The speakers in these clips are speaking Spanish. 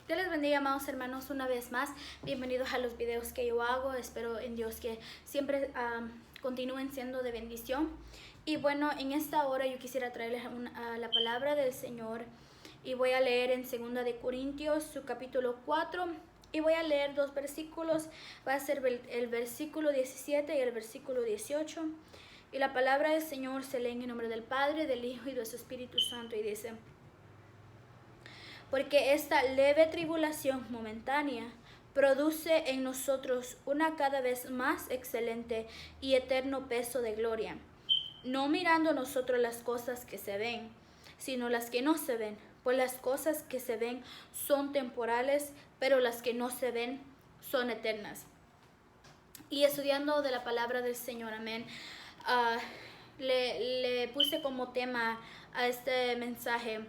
Dios les bendiga, amados hermanos, una vez más. Bienvenidos a los videos que yo hago. Espero en Dios que siempre continúen siendo de bendición. Y bueno, en esta hora yo quisiera traerles la palabra del Señor. Y voy a leer en 2 de Corintios, su capítulo 4. Y voy a leer dos versículos. Va a ser el versículo 17 y el versículo 18. Y la palabra del Señor se lee en el nombre del Padre, del Hijo y del Espíritu Santo. Y dice: porque esta leve tribulación momentánea produce en nosotros una cada vez más excelente y eterno peso de gloria, no mirando nosotros las cosas que se ven, sino las que no se ven, pues las cosas que se ven son temporales, pero las que no se ven son eternas. Y estudiando de la palabra del Señor, amén, le puse como tema a este mensaje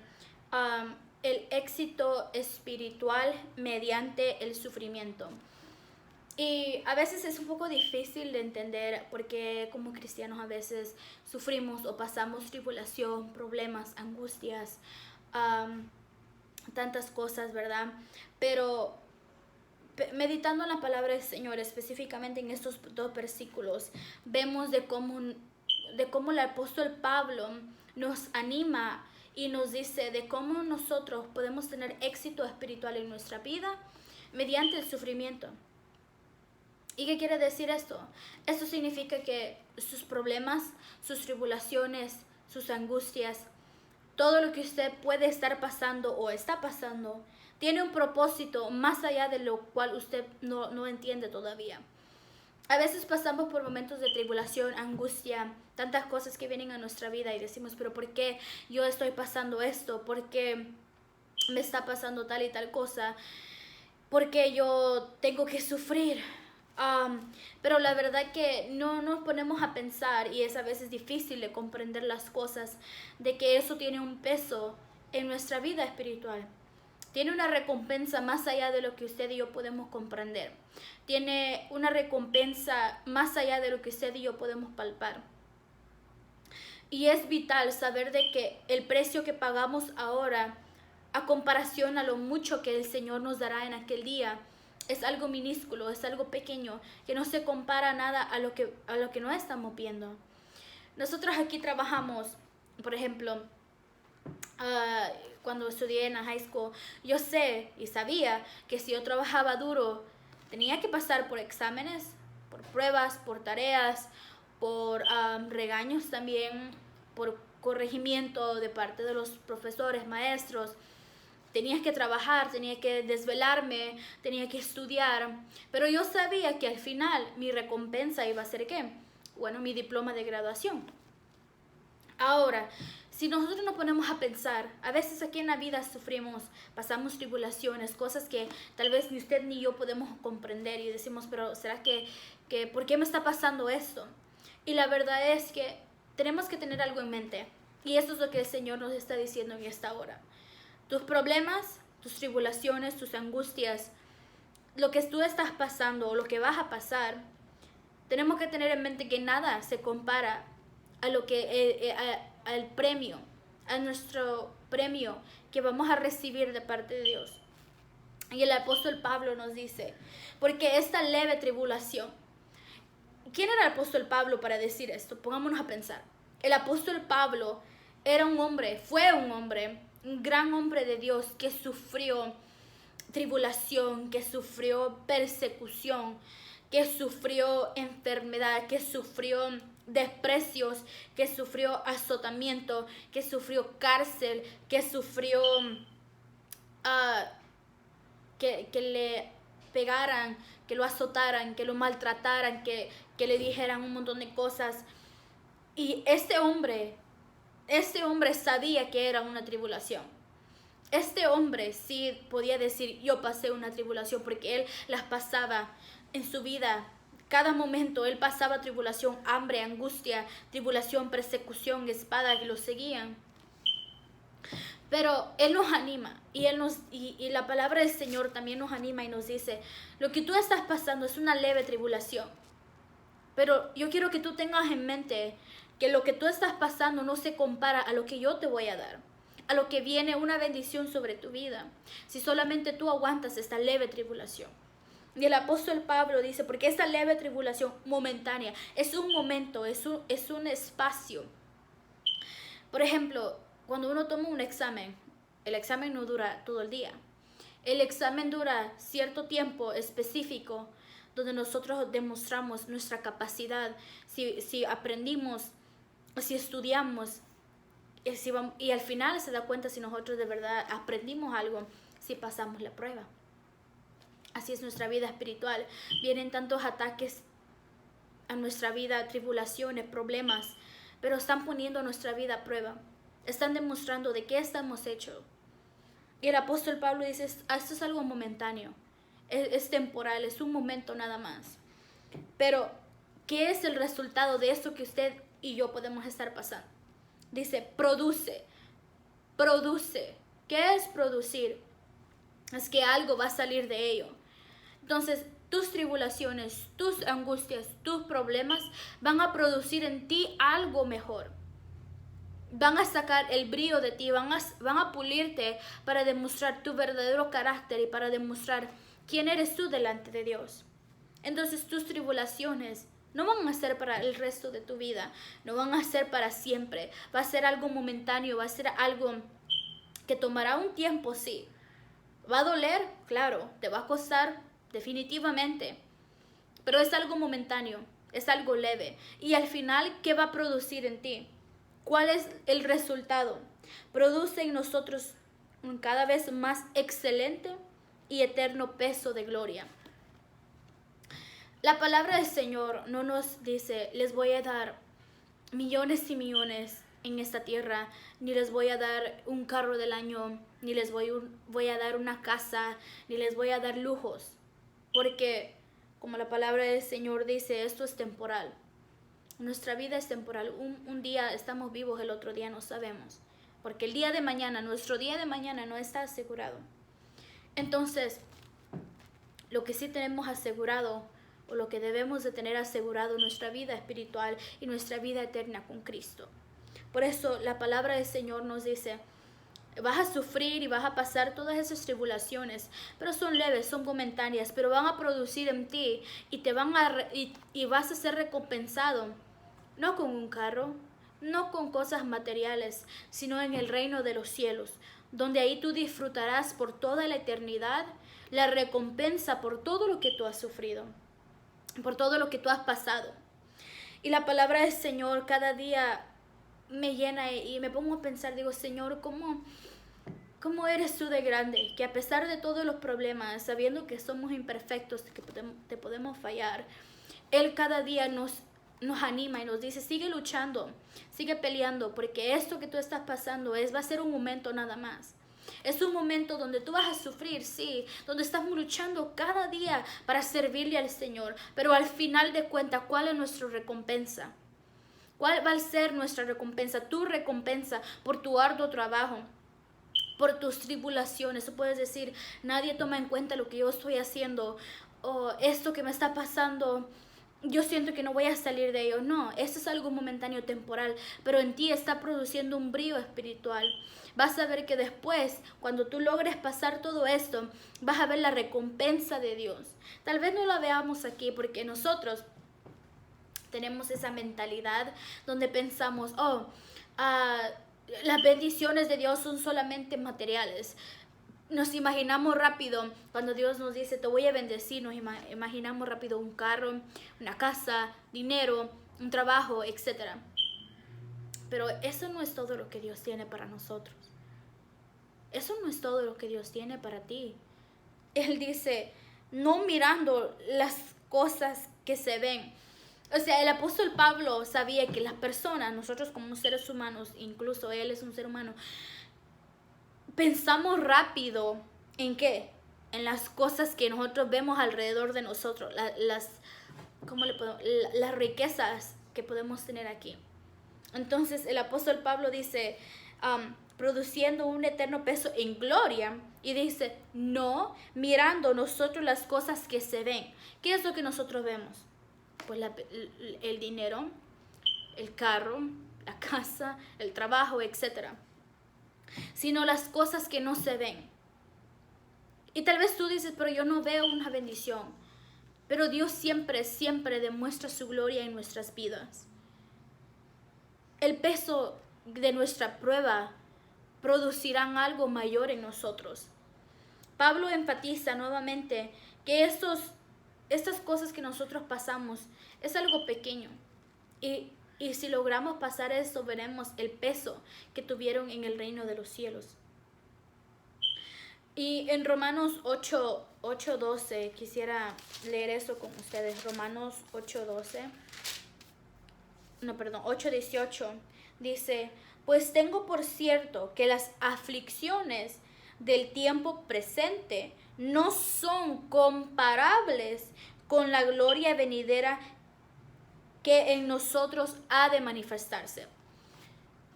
el éxito espiritual mediante el sufrimiento. Y a veces es un poco difícil de entender porque como cristianos a veces sufrimos o pasamos tribulación, problemas, angustias, tantas cosas, ¿verdad? Pero meditando en la palabra del Señor, específicamente en estos dos versículos, vemos de cómo el apóstol Pablo nos anima y nos dice de cómo nosotros podemos tener éxito espiritual en nuestra vida mediante el sufrimiento. ¿Y qué quiere decir esto? Esto significa que sus problemas, sus tribulaciones, sus angustias, todo lo que usted puede estar pasando o está pasando, tiene un propósito más allá de lo cual usted no entiende todavía. A veces pasamos por momentos de tribulación, angustia, tantas cosas que vienen a nuestra vida y decimos, pero ¿por qué yo estoy pasando esto? ¿Por qué me está pasando tal y tal cosa? ¿Por qué yo tengo que sufrir? Pero la verdad que no nos ponemos a pensar, y es a veces difícil de comprender las cosas, de que eso tiene un peso en nuestra vida espiritual. Tiene una recompensa más allá de lo que usted y yo podemos comprender. Tiene una recompensa más allá de lo que usted y yo podemos palpar. Y es vital saber de que el precio que pagamos ahora, a comparación a lo mucho que el Señor nos dará en aquel día, es algo minúsculo, es algo pequeño, que no se compara nada a lo que no estamos viendo. Nosotros aquí trabajamos, por ejemplo, cuando estudié en la high school, yo sé y sabía que si yo trabajaba duro, tenía que pasar por exámenes, por pruebas, por tareas, por regaños también, por corregimiento de parte de los profesores, maestros. Tenía que trabajar, tenía que desvelarme, tenía que estudiar, pero yo sabía que al final mi recompensa iba a ser ¿qué? Bueno, mi diploma de graduación. Ahora, si nosotros nos ponemos a pensar, a veces aquí en la vida sufrimos, pasamos tribulaciones, cosas que tal vez ni usted ni yo podemos comprender y decimos, pero ¿será que por qué me está pasando esto? Y la verdad es que tenemos que tener algo en mente, y esto es lo que el Señor nos está diciendo en esta hora. Tus problemas, tus tribulaciones, tus angustias, lo que tú estás pasando o lo que vas a pasar, tenemos que tener en mente que nada se compara a lo que al premio, a nuestro premio que vamos a recibir de parte de Dios. Y el apóstol Pablo nos dice, porque esta leve tribulación, ¿quién era el apóstol Pablo para decir esto? Pongámonos a pensar. El apóstol Pablo era un hombre, fue un hombre, un gran hombre de Dios que sufrió tribulación, que sufrió persecución, que sufrió enfermedad, que sufrió desprecios, que sufrió azotamiento, que sufrió cárcel, que sufrió que le pegaran, que lo azotaran, que lo maltrataran, que le dijeran un montón de cosas. Y este hombre sabía que era una tribulación. Este hombre sí podía decir, yo pasé una tribulación, porque él las pasaba en su vida. Cada momento él pasaba tribulación, hambre, angustia, tribulación, persecución, espada que lo seguían. Pero él nos anima y la palabra del Señor también nos anima y nos dice, lo que tú estás pasando es una leve tribulación. Pero yo quiero que tú tengas en mente que lo que tú estás pasando no se compara a lo que yo te voy a dar. a lo que viene una bendición sobre tu vida, si solamente tú aguantas esta leve tribulación. Y el apóstol Pablo dice, porque esta leve tribulación momentánea es un momento, es un espacio. Por ejemplo, cuando uno toma un examen, el examen no dura todo el día. El examen dura cierto tiempo específico donde nosotros demostramos nuestra capacidad, si aprendimos, si estudiamos, y al final se da cuenta si nosotros de verdad aprendimos algo, si pasamos la prueba. Así es nuestra vida espiritual. Vienen tantos ataques a nuestra vida, tribulaciones, problemas, pero están poniendo nuestra vida a prueba. Están demostrando de qué estamos hechos. Y el apóstol Pablo dice, esto es algo momentáneo, es temporal, es un momento nada más. Pero, ¿qué es el resultado de esto que usted y yo podemos estar pasando? Dice, produce. ¿Qué es producir? Es que algo va a salir de ello. Entonces, tus tribulaciones, tus angustias, tus problemas van a producir en ti algo mejor. Van a sacar el brillo de ti, van a pulirte para demostrar tu verdadero carácter y para demostrar quién eres tú delante de Dios. Entonces tus tribulaciones no van a ser para el resto de tu vida, no van a ser para siempre. Va a ser algo momentáneo, va a ser algo que tomará un tiempo, sí. ¿Va a doler? Claro, te va a costar definitivamente, pero es algo momentáneo, es algo leve. Y al final, ¿qué va a producir en ti? ¿Cuál es el resultado? Produce en nosotros un cada vez más excelente y eterno peso de gloria. La palabra del Señor no nos dice, les voy a dar millones y millones en esta tierra, ni les voy a dar un carro del año, ni les voy a dar una casa, ni les voy a dar lujos. Porque, como la palabra del Señor dice, esto es temporal. Nuestra vida es temporal. Un día estamos vivos, el otro día no sabemos. Porque el día de mañana, nuestro día de mañana no está asegurado. Entonces, lo que sí tenemos asegurado, o lo que debemos de tener asegurado, nuestra vida espiritual y nuestra vida eterna con Cristo. Por eso la palabra del Señor nos dice, vas a sufrir y vas a pasar todas esas tribulaciones, pero son leves, son momentáneas, pero van a producir en ti y vas a ser recompensado, no con un carro, no con cosas materiales, sino en el reino de los cielos, donde ahí tú disfrutarás por toda la eternidad la recompensa por todo lo que tú has sufrido, por todo lo que tú has pasado. Y la palabra del Señor cada día me llena y me pongo a pensar, digo, Señor, ¿cómo eres tú de grande? Que a pesar de todos los problemas, sabiendo que somos imperfectos, que te podemos fallar, Él cada día nos anima y nos dice, sigue luchando, sigue peleando, porque esto que tú estás pasando va a ser un momento nada más. Es un momento donde tú vas a sufrir, sí, donde estamos luchando cada día para servirle al Señor, pero al final de cuentas, ¿cuál es nuestra recompensa? ¿Cuál va a ser nuestra recompensa? Tu recompensa por tu arduo trabajo, por tus tribulaciones. Tú puedes decir, nadie toma en cuenta lo que yo estoy haciendo, o esto que me está pasando, yo siento que no voy a salir de ello. No, esto es algo momentáneo, temporal, pero en ti está produciendo un brillo espiritual. Vas a ver que después, cuando tú logres pasar todo esto, vas a ver la recompensa de Dios. Tal vez no la veamos aquí porque nosotros tenemos esa mentalidad donde pensamos, las bendiciones de Dios son solamente materiales. Nos imaginamos rápido, cuando Dios nos dice, te voy a bendecir, nos imaginamos rápido un carro, una casa, dinero, un trabajo, etc. Pero eso no es todo lo que Dios tiene para nosotros. Eso no es todo lo que Dios tiene para ti. Él dice, no mirando las cosas que se ven. O sea, el apóstol Pablo sabía que las personas, nosotros como seres humanos, incluso él es un ser humano, pensamos rápido en qué, en las cosas que nosotros vemos alrededor de nosotros, las riquezas que podemos tener aquí. Entonces el apóstol Pablo dice, produciendo un eterno peso en gloria, y dice, no mirando nosotros las cosas que se ven. ¿Qué es lo que nosotros vemos? Pues el dinero, el carro, la casa, el trabajo, etc. sino las cosas que no se ven. Y tal vez tú dices, pero yo no veo una bendición. Pero Dios siempre, siempre demuestra su gloria en nuestras vidas. El peso de nuestra prueba producirán algo mayor en nosotros. Pablo enfatiza nuevamente que estas cosas que nosotros pasamos es algo pequeño. Y si logramos pasar eso, veremos el peso que tuvieron en el reino de los cielos. Y en Romanos 8:12, quisiera leer eso con ustedes. Romanos 8:18 dice: pues tengo por cierto que las aflicciones del tiempo presente no son comparables con la gloria venidera que en nosotros ha de manifestarse.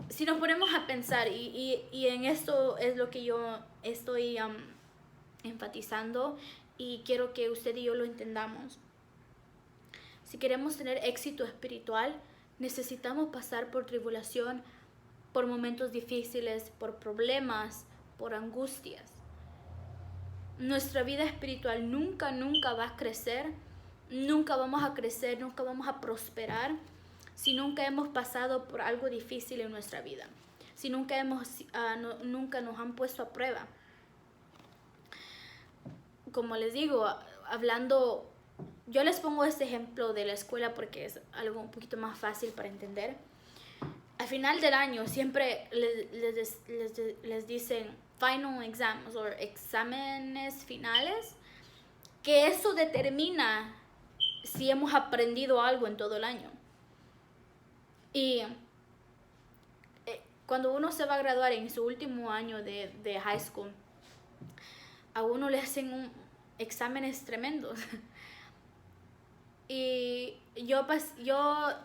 Si nos ponemos a pensar, y en esto es lo que yo estoy enfatizando, y quiero que usted y yo lo entendamos. Si queremos tener éxito espiritual, necesitamos pasar por tribulación, por momentos difíciles, por problemas, por angustias. Nuestra vida espiritual nunca va a crecer, nunca vamos a crecer, nunca vamos a prosperar si nunca hemos pasado por algo difícil en nuestra vida, si nunca nunca nos han puesto a prueba. Como les digo, yo les pongo este ejemplo de la escuela porque es algo un poquito más fácil para entender. Al final del año siempre les dicen final exams o exámenes finales, que eso determina si hemos aprendido algo en todo el año. Y cuando uno se va a graduar en su último año de high school, a uno le hacen exámenes tremendos. Y yo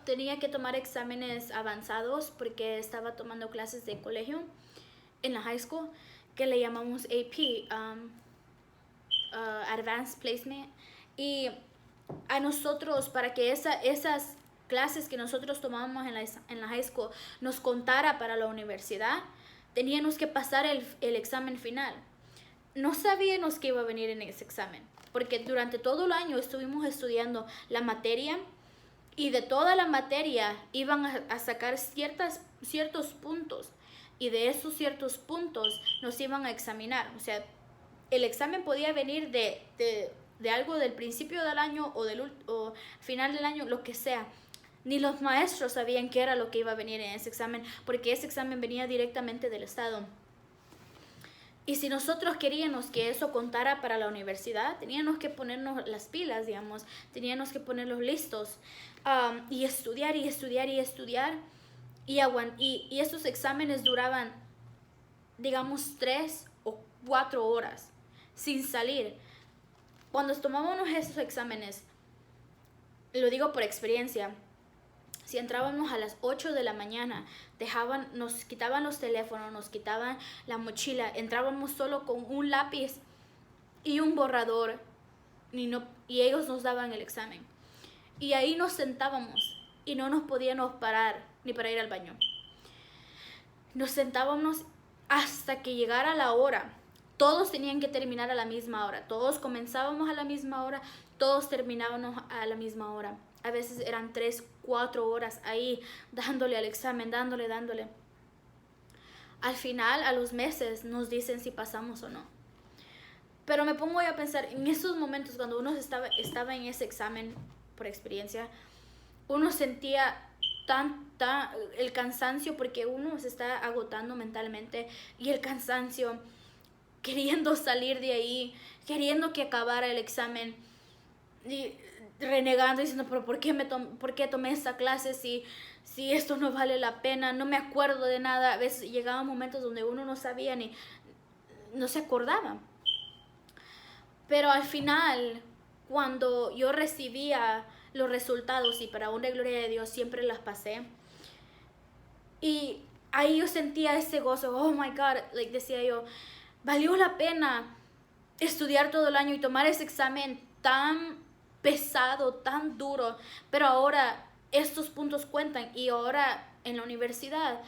tenía que tomar exámenes avanzados porque estaba tomando clases de colegio en la high school, que le llamamos AP, Advanced Placement. Y a nosotros, para que esas clases que nosotros tomábamos en la high school nos contara para la universidad, teníamos que pasar el examen final. No sabíamos que iba a venir en ese examen, porque durante todo el año estuvimos estudiando la materia, y de toda la materia iban a sacar ciertos puntos, y de esos ciertos puntos nos iban a examinar. O sea, el examen podía venir de algo del principio del año o final del año, lo que sea. Ni los maestros sabían qué era lo que iba a venir en ese examen, porque ese examen venía directamente del Estado. Y si nosotros queríamos que eso contara para la universidad, teníamos que ponernos las pilas, digamos, teníamos que ponerlos listos, y estudiar. Y esos exámenes duraban, digamos, 3 o 4 horas sin salir. Cuando tomábamos esos exámenes, lo digo por experiencia, si entrábamos a las 8 de la mañana, nos quitaban los teléfonos, nos quitaban la mochila, entrábamos solo con un lápiz y un borrador, y ellos nos daban el examen. Y ahí nos sentábamos y no nos podíamos parar ni para ir al baño. Nos sentábamos hasta que llegara la hora. Todos tenían que terminar a la misma hora. Todos comenzábamos a la misma hora, todos terminábamos a la misma hora. A veces eran 3, 4 horas ahí dándole al examen, dándole. Al final, a los meses, nos dicen si pasamos o no. Pero me pongo a pensar, en esos momentos cuando uno estaba en ese examen, por experiencia, uno sentía el cansancio, porque uno se está agotando mentalmente, y el cansancio, queriendo salir de ahí, queriendo que acabara el examen, y renegando, diciendo, pero ¿por qué tomé esta clase si esto no vale la pena? No me acuerdo de nada. A veces llegaban momentos donde uno no sabía no se acordaba. Pero al final, cuando yo recibía los resultados, y para honra y gloria de Dios siempre las pasé, y ahí yo sentía ese gozo. Oh my God, decía yo, valió la pena estudiar todo el año y tomar ese examen tan pesado, tan duro, pero ahora estos puntos cuentan. Y ahora en la universidad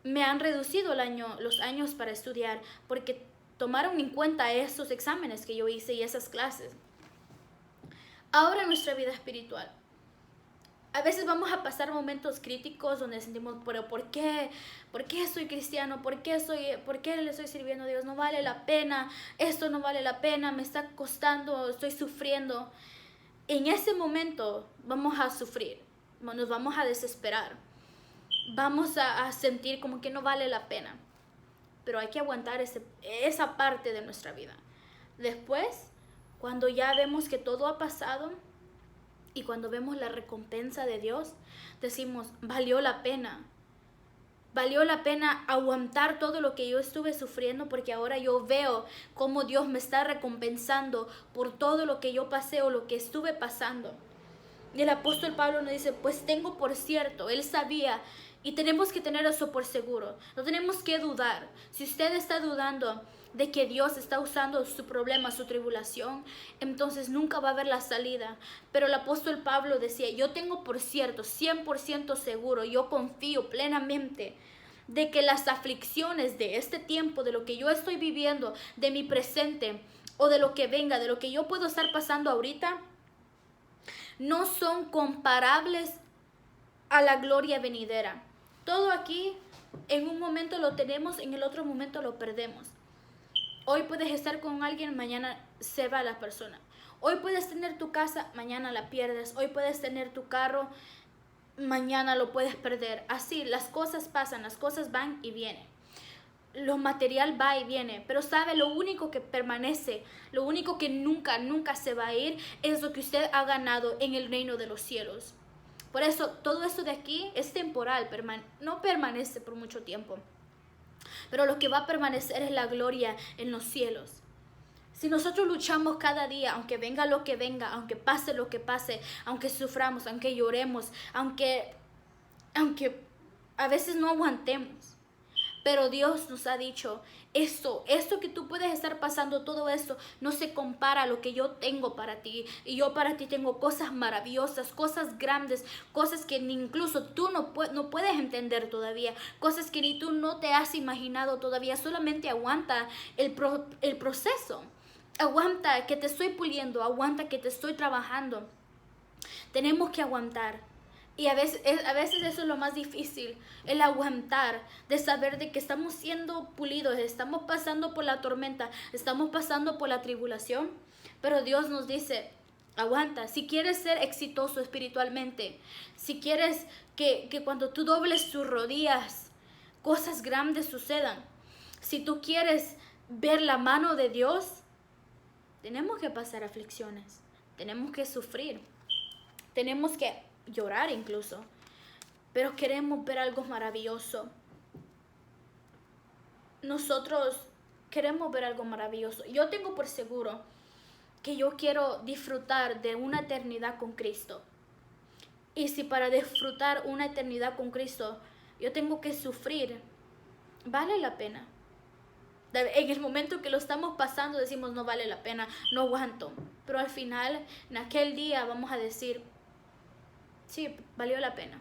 me han reducido los años para estudiar porque tomaron en cuenta esos exámenes que yo hice y esas clases. Ahora en nuestra vida espiritual, a veces vamos a pasar momentos críticos donde sentimos, pero ¿por qué? ¿Por qué soy cristiano? ¿Por qué le estoy sirviendo a Dios? No vale la pena, esto no vale la pena, me está costando, estoy sufriendo. En ese momento vamos a sufrir, nos vamos a desesperar, vamos a sentir como que no vale la pena. Pero hay que aguantar esa parte de nuestra vida. Después, cuando ya vemos que todo ha pasado, y cuando vemos la recompensa de Dios, decimos, valió la pena. Valió la pena aguantar todo lo que yo estuve sufriendo porque ahora yo veo cómo Dios me está recompensando por todo lo que yo pasé o lo que estuve pasando. Y el apóstol Pablo nos dice, pues tengo por cierto, él sabía, y tenemos que tener eso por seguro. No tenemos que dudar. Si usted está dudando de que Dios está usando su problema, su tribulación, entonces nunca va a haber la salida. Pero el apóstol Pablo decía, yo tengo por cierto, 100% seguro, yo confío plenamente de que las aflicciones de este tiempo, de lo que yo estoy viviendo, de mi presente o de lo que venga, de lo que yo puedo estar pasando ahorita, no son comparables a la gloria venidera. Todo aquí en un momento lo tenemos, en el otro momento lo perdemos. Hoy puedes estar con alguien, mañana se va la persona. Hoy puedes tener tu casa, mañana la pierdes. Hoy puedes tener tu carro, mañana lo puedes perder. Así, las cosas pasan, las cosas van y vienen. Lo material va y viene, pero sabe, lo único que permanece, lo único que nunca se va a ir es lo que usted ha ganado en el reino de los cielos. Por eso, todo esto de aquí es temporal, no permanece por mucho tiempo. Pero lo que va a permanecer es la gloria en los cielos. Si nosotros luchamos cada día, aunque venga lo que venga, aunque pase lo que pase, aunque suframos, aunque lloremos, aunque a veces no aguantemos, pero Dios nos ha dicho, esto que tú puedes estar pasando, todo esto no se compara a lo que yo tengo para ti. Y yo para ti tengo cosas maravillosas, cosas grandes, cosas que ni incluso tú no puedes entender todavía, cosas que ni tú no te has imaginado todavía. Solamente aguanta el proceso, aguanta que te estoy puliendo, aguanta que te estoy trabajando. Tenemos que aguantar. Y a veces eso es lo más difícil, el aguantar, de saber de que estamos siendo pulidos, estamos pasando por la tormenta, estamos pasando por la tribulación, pero Dios nos dice, aguanta. Si quieres ser exitoso espiritualmente, si quieres que cuando tú dobles tus rodillas, cosas grandes sucedan, si tú quieres ver la mano de Dios, tenemos que pasar aflicciones, tenemos que sufrir, tenemos que llorar incluso, pero queremos ver algo maravilloso. Nosotros queremos ver algo maravilloso. Yo tengo por seguro que yo quiero disfrutar de una eternidad con Cristo. Y si para disfrutar una eternidad con Cristo yo tengo que sufrir, vale la pena. En el momento que lo estamos pasando decimos no vale la pena, no aguanto. Pero al final, en aquel día vamos a decir, sí, valió la pena.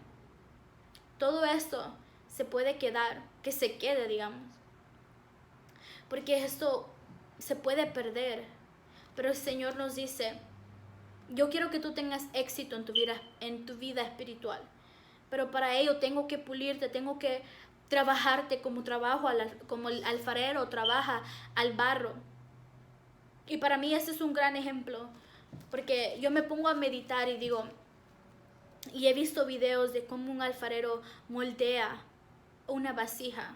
Todo esto se puede quedar, que se quede, digamos. Porque esto se puede perder. Pero el Señor nos dice, yo quiero que tú tengas éxito en tu vida espiritual. Pero para ello tengo que pulirte, tengo que trabajarte como el alfarero trabaja al barro. Y para mí ese es un gran ejemplo. Porque yo me pongo a meditar y digo, y he visto videos de cómo un alfarero moldea una vasija.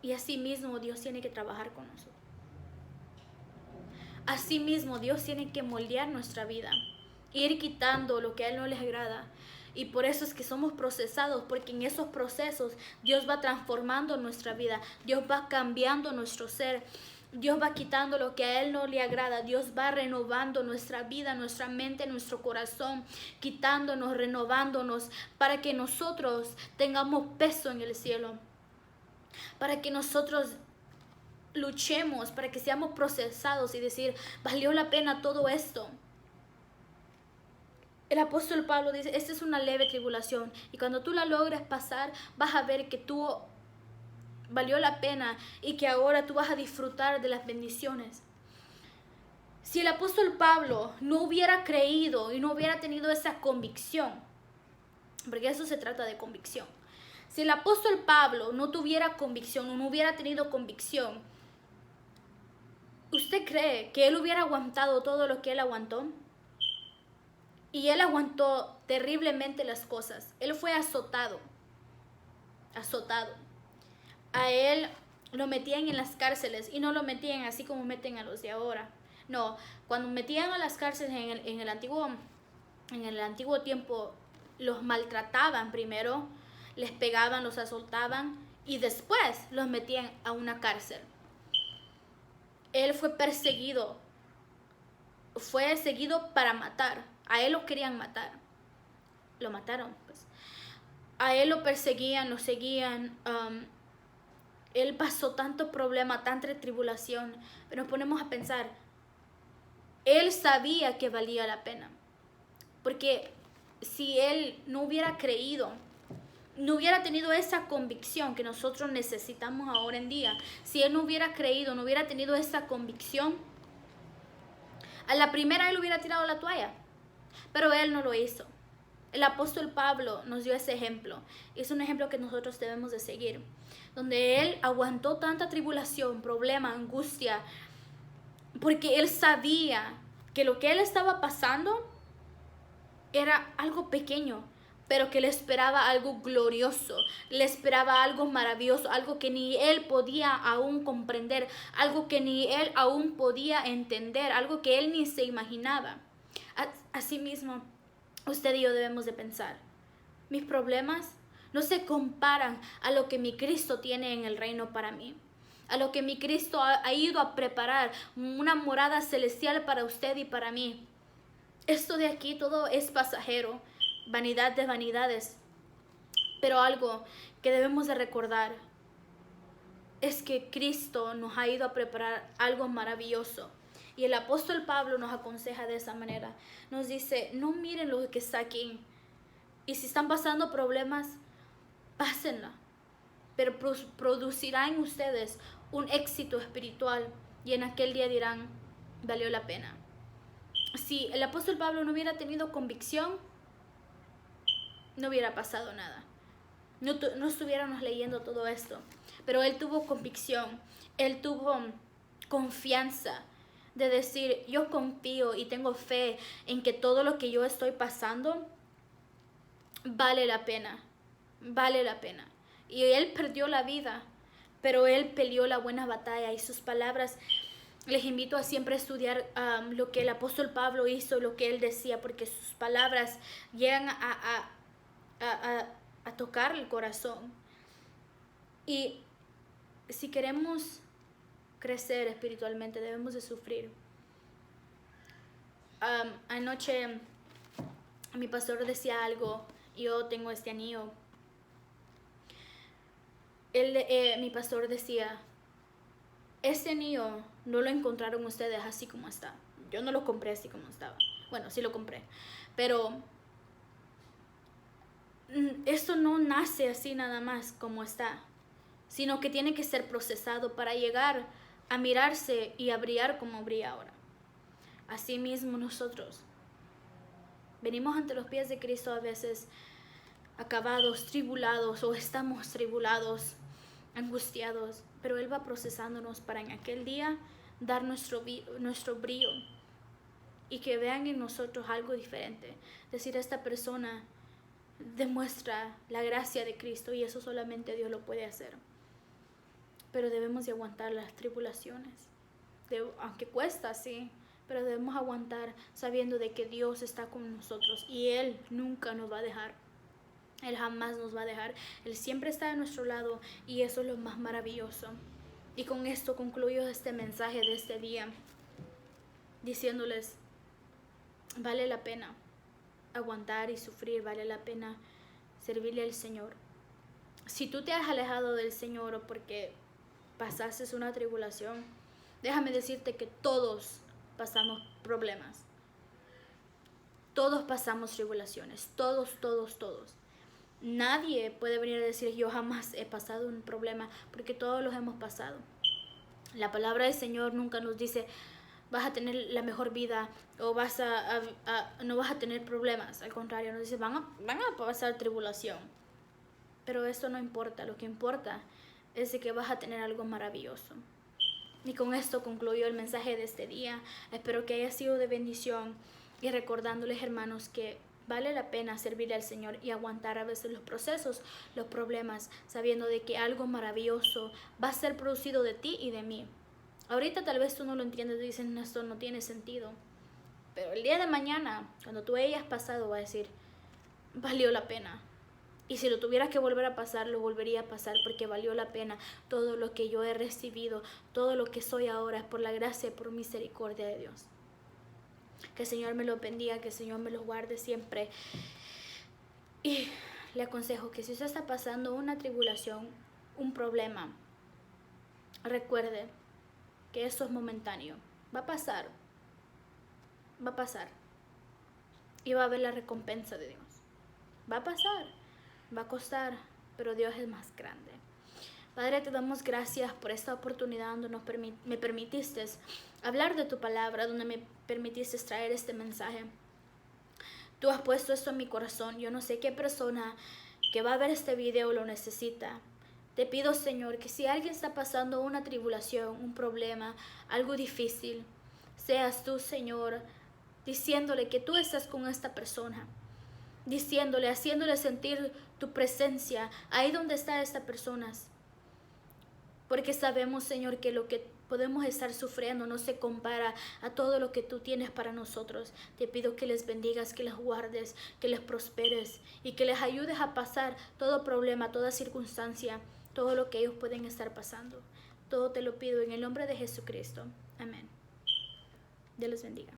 Y así mismo Dios tiene que trabajar con nosotros. Así mismo Dios tiene que moldear nuestra vida. Ir quitando lo que a Él no les agrada. Y por eso es que somos procesados, porque en esos procesos Dios va transformando nuestra vida. Dios va cambiando nuestro ser. Dios va quitando lo que a Él no le agrada. Dios va renovando nuestra vida, nuestra mente, nuestro corazón, quitándonos, renovándonos, para que nosotros tengamos peso en el cielo. Para que nosotros luchemos, para que seamos procesados y decir, valió la pena todo esto. El apóstol Pablo dice, esta es una leve tribulación. Y cuando tú la logres pasar, vas a ver que tú valió la pena y que ahora tú vas a disfrutar de las bendiciones. Si el apóstol Pablo no hubiera creído y no hubiera tenido esa convicción, porque eso se trata de convicción. Si el apóstol Pablo no tuviera convicción o no hubiera tenido convicción, ¿usted cree que él hubiera aguantado todo lo que él aguantó? Y él aguantó terriblemente las cosas. Él fue azotado. A él lo metían en las cárceles y no lo metían así como meten a los de ahora. No, cuando metían a las cárceles en el antiguo tiempo, los maltrataban primero, les pegaban, los azotaban y después los metían a una cárcel. Él fue perseguido, fue seguido para matar. A él lo querían matar, lo mataron, pues. A él lo perseguían, lo seguían. Él pasó tanto problema, tanta tribulación. Pero nos ponemos a pensar, él sabía que valía la pena. Porque si él no hubiera creído, no hubiera tenido esa convicción que nosotros necesitamos ahora en día, si él no hubiera creído, no hubiera tenido esa convicción, a la primera él hubiera tirado la toalla. Pero él no lo hizo. El apóstol Pablo nos dio ese ejemplo. Es un ejemplo que nosotros debemos de seguir. Donde él aguantó tanta tribulación, problema, angustia. Porque él sabía que lo que él estaba pasando era algo pequeño. Pero que le esperaba algo glorioso. Le esperaba algo maravilloso. Algo que ni él podía aún comprender. Algo que ni él aún podía entender. Algo que él ni se imaginaba. Asimismo, usted y yo debemos de pensar, mis problemas no se comparan a lo que mi Cristo tiene en el reino para mí, a lo que mi Cristo ha ido a preparar, una morada celestial para usted y para mí. Esto de aquí todo es pasajero, vanidad de vanidades, pero algo que debemos de recordar es que Cristo nos ha ido a preparar algo maravilloso. Y el apóstol Pablo nos aconseja de esa manera. Nos dice, no miren lo que está aquí. Y si están pasando problemas, pásenla. Pero producirá en ustedes un éxito espiritual. Y en aquel día dirán, valió la pena. Si el apóstol Pablo no hubiera tenido convicción, no hubiera pasado nada. No estuviéramos leyendo todo esto. Pero él tuvo convicción. Él tuvo confianza. De decir, yo confío y tengo fe en que todo lo que yo estoy pasando vale la pena, vale la pena. Y él perdió la vida, pero él peleó la buena batalla. Y sus palabras, les invito a siempre estudiar lo que el apóstol Pablo hizo, lo que él decía, porque sus palabras llegan a tocar el corazón. Y si queremos crecer espiritualmente, debemos de sufrir. Anoche mi pastor decía algo. Yo tengo este anillo. Mi pastor decía, este anillo no lo encontraron ustedes así como está. Yo no lo compré así como estaba. Bueno, sí lo compré, pero esto no nace así nada más como está, sino que tiene que ser procesado para llegar a mirarse y a brillar como brilla ahora. Asimismo nosotros venimos ante los pies de Cristo a veces acabados, tribulados, o estamos tribulados, angustiados, pero Él va procesándonos para en aquel día dar nuestro brillo y que vean en nosotros algo diferente. Decir, esta persona demuestra la gracia de Cristo y eso solamente Dios lo puede hacer. Pero debemos de aguantar las tribulaciones, aunque cuesta, sí, pero debemos aguantar sabiendo de que Dios está con nosotros y Él nunca nos va a dejar. Él jamás nos va a dejar. Él siempre está de nuestro lado y eso es lo más maravilloso. Y con esto concluyo este mensaje de este día, diciéndoles, vale la pena aguantar y sufrir, vale la pena servirle al Señor. Si tú te has alejado del Señor o porque pasaste una tribulación, déjame decirte que todos pasamos problemas. Todos pasamos tribulaciones, todos. Nadie puede venir a decir yo jamás he pasado un problema, porque todos los hemos pasado. La palabra del Señor nunca nos dice vas a tener la mejor vida o no vas a tener problemas. Al contrario, nos dice van a pasar tribulación. Pero eso no importa, lo que importa es de que vas a tener algo maravilloso. Y con esto concluyo el mensaje de este día. Espero que haya sido de bendición y recordándoles, hermanos, que vale la pena servir al Señor y aguantar a veces los procesos, los problemas, sabiendo de que algo maravilloso va a ser producido de ti y de mí. Ahorita tal vez tú no lo entiendes y dices, esto no tiene sentido. Pero el día de mañana, cuando tú hayas pasado, va a decir, valió la pena. Y si lo tuviera que volver a pasar, lo volvería a pasar porque valió la pena. Todo lo que yo he recibido, todo lo que soy ahora es por la gracia y por misericordia de Dios. Que el Señor me lo bendiga, que el Señor me lo guarde siempre. Y le aconsejo que si usted está pasando una tribulación, un problema, recuerde que eso es momentáneo. Va a pasar. Va a pasar. Y va a haber la recompensa de Dios. Va a pasar. Va a costar, pero Dios es más grande. Padre, te damos gracias por esta oportunidad donde me permitiste hablar de tu palabra, donde me permitiste traer este mensaje. Tú has puesto esto en mi corazón. Yo no sé qué persona que va a ver este video lo necesita. Te pido, Señor, que si alguien está pasando una tribulación, un problema, algo difícil, seas tú, Señor, diciéndole que tú estás con esta persona. Diciéndole, haciéndole sentir tu presencia ahí donde está esta persona. Porque sabemos, Señor, que lo que podemos estar sufriendo no se compara a todo lo que tú tienes para nosotros. Te pido que les bendigas, que les guardes, que les prosperes y que les ayudes a pasar todo problema, toda circunstancia, todo lo que ellos pueden estar pasando. Todo te lo pido en el nombre de Jesucristo. Amén. Dios les bendiga.